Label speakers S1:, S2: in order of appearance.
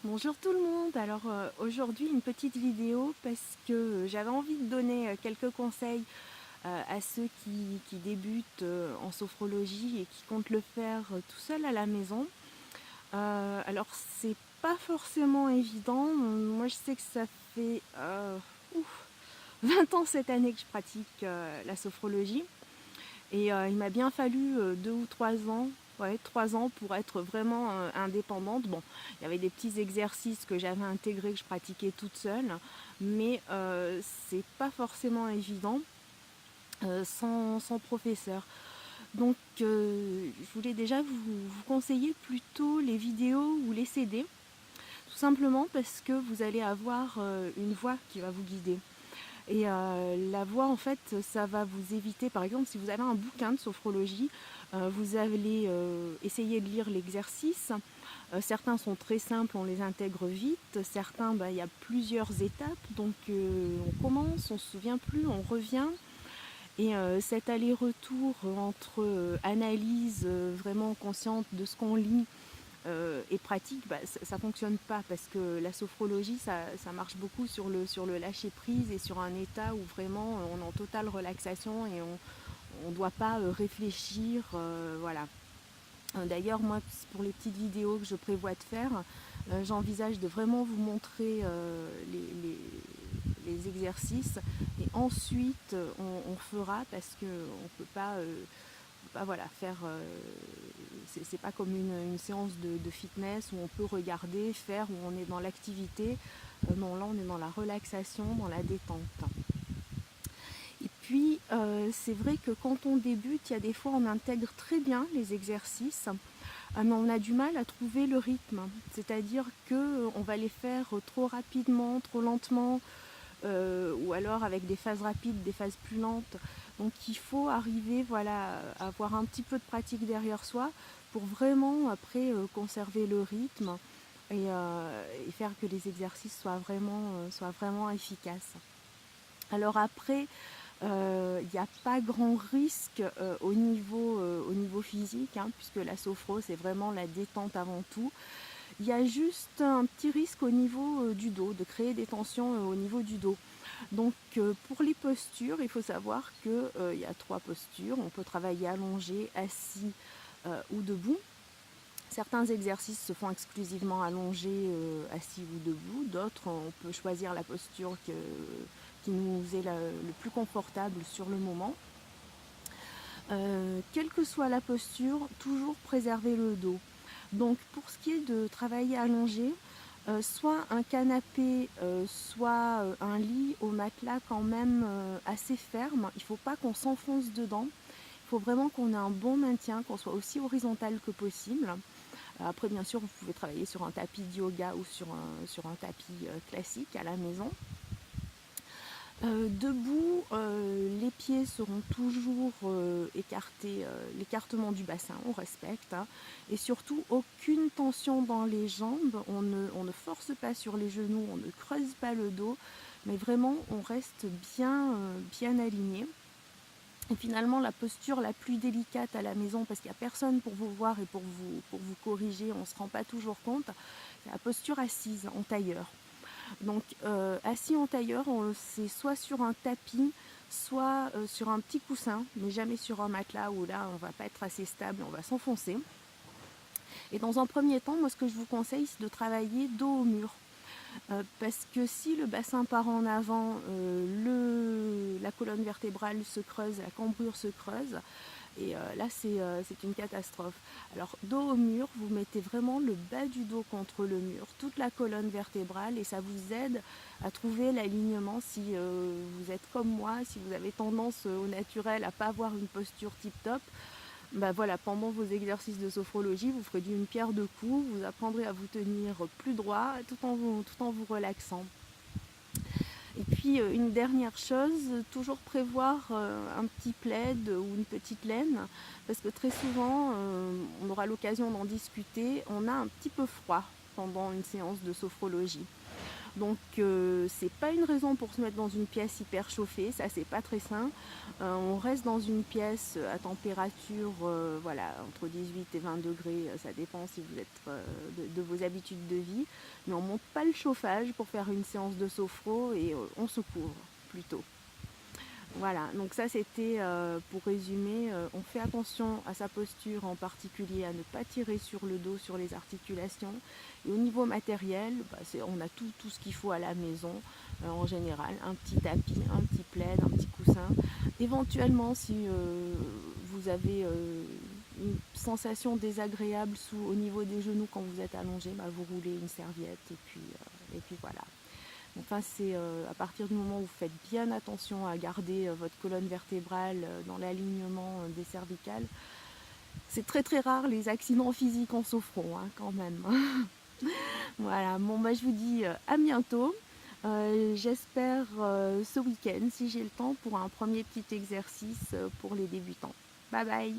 S1: Bonjour tout le monde, alors aujourd'hui une petite vidéo parce que j'avais envie de donner quelques conseils à ceux qui débutent en sophrologie et qui comptent le faire tout seul à la maison. Alors c'est pas forcément évident, moi je sais que ça fait ouf, 20 ans cette année que je pratique la sophrologie. Et il m'a bien fallu 2 ou 3 ans, ouais, 3 ans pour être vraiment indépendante. Bon, il y avait des petits exercices que j'avais intégrés, que je pratiquais toute seule, mais c'est pas forcément évident sans professeur. Donc je voulais déjà vous conseiller plutôt les vidéos ou les CD, tout simplement parce que vous allez avoir une voix qui va vous guider. Et la voix, en fait, ça va vous éviter, par exemple, si vous avez un bouquin de sophrologie, vous allez essayer de lire l'exercice. Certains sont très simples, on les intègre vite. Certains, il y a plusieurs étapes. Donc, on commence, on ne se souvient plus, on revient. Et cet aller-retour entre analyse vraiment consciente de ce qu'on lit et pratique, ça fonctionne pas parce que la sophrologie, ça marche beaucoup sur le lâcher prise et sur un état où vraiment on est en totale relaxation et on ne doit pas réfléchir. Voilà. D'ailleurs, moi, pour les petites vidéos que je prévois de faire, j'envisage de vraiment vous montrer les exercices et ensuite on fera parce qu'on ne peut pas voilà, faire. C'est pas comme une séance de fitness où on peut regarder, faire, où on est dans l'activité. Non, là on est dans la relaxation, dans la détente. Et puis c'est vrai que quand on débute, il y a des fois on intègre très bien les exercices, mais on a du mal à trouver le rythme. C'est-à-dire qu'on va les faire trop rapidement, trop lentement, ou alors avec des phases rapides, des phases plus lentes. Donc il faut arriver, voilà, à avoir un petit peu de pratique derrière soi pour vraiment après conserver le rythme et faire que les exercices soient vraiment efficaces. Alors après, il n'y a pas grand risque au niveau physique, hein, puisque la sophro c'est vraiment la détente avant tout. Il y a juste un petit risque au niveau du dos, de créer des tensions au niveau du dos. Donc pour les postures, il faut savoir qu'il y a 3 postures. On peut travailler allongé, assis ou debout. Certains exercices se font exclusivement allongés, assis ou debout. D'autres, on peut choisir la posture qui nous est le plus confortable sur le moment. Quelle que soit la posture, toujours préserver le dos. Donc pour ce qui est de travailler allongé, soit un canapé, soit un lit au matelas quand même assez ferme. Il ne faut pas qu'on s'enfonce dedans. Il faut vraiment qu'on ait un bon maintien, qu'on soit aussi horizontal que possible. Après, bien sûr, vous pouvez travailler sur un tapis de yoga ou sur un tapis classique à la maison. Debout, les pieds seront toujours écartés, l'écartement du bassin, on respecte, hein. Et surtout, aucune tension dans les jambes, on ne force pas sur les genoux, on ne creuse pas le dos, mais vraiment on reste bien aligné. Et finalement, la posture la plus délicate à la maison, parce qu'il n'y a personne pour vous voir et pour vous corriger, on ne se rend pas toujours compte, c'est la posture assise en tailleur. Donc assis en tailleur, c'est soit sur un tapis, soit sur un petit coussin, mais jamais sur un matelas où là on va pas être assez stable, on va s'enfoncer. Et dans un premier temps, moi ce que je vous conseille, c'est de travailler dos au mur. Parce que si le bassin part en avant, la colonne vertébrale se creuse, la cambrure se creuse, et là c'est une catastrophe. Alors dos au mur, vous mettez vraiment le bas du dos contre le mur, toute la colonne vertébrale, et ça vous aide à trouver l'alignement si vous êtes comme moi, si vous avez tendance au naturel à pas avoir une posture tip top. Voilà, pendant vos exercices de sophrologie, vous ferez d'une pierre deux coups, vous apprendrez à vous tenir plus droit tout en vous relaxant. Et puis une dernière chose, toujours prévoir un petit plaid ou une petite laine, parce que très souvent, on aura l'occasion d'en discuter, on a un petit peu froid pendant une séance de sophrologie. Donc c'est pas une raison pour se mettre dans une pièce hyper chauffée, ça c'est pas très sain. On reste dans une pièce à température voilà, entre 18 et 20 degrés, ça dépend si vous êtes de vos habitudes de vie, mais on monte pas le chauffage pour faire une séance de sophro et on se couvre plutôt. Voilà, donc ça c'était pour résumer, on fait attention à sa posture, en particulier à ne pas tirer sur le dos, sur les articulations. Et au niveau matériel, bah, on a tout ce qu'il faut à la maison en général, un petit tapis, un petit plaid, un petit coussin. Éventuellement, si vous avez une sensation désagréable au niveau des genoux quand vous êtes allongé, bah, vous roulez une serviette et puis voilà. Enfin, c'est à partir du moment où vous faites bien attention à garder votre colonne vertébrale dans l'alignement des cervicales. C'est très très rare les accidents physiques en sophro, hein, quand même. Voilà, bon bah je vous dis à bientôt. J'espère ce week-end, si j'ai le temps, pour un premier petit exercice pour les débutants. Bye bye!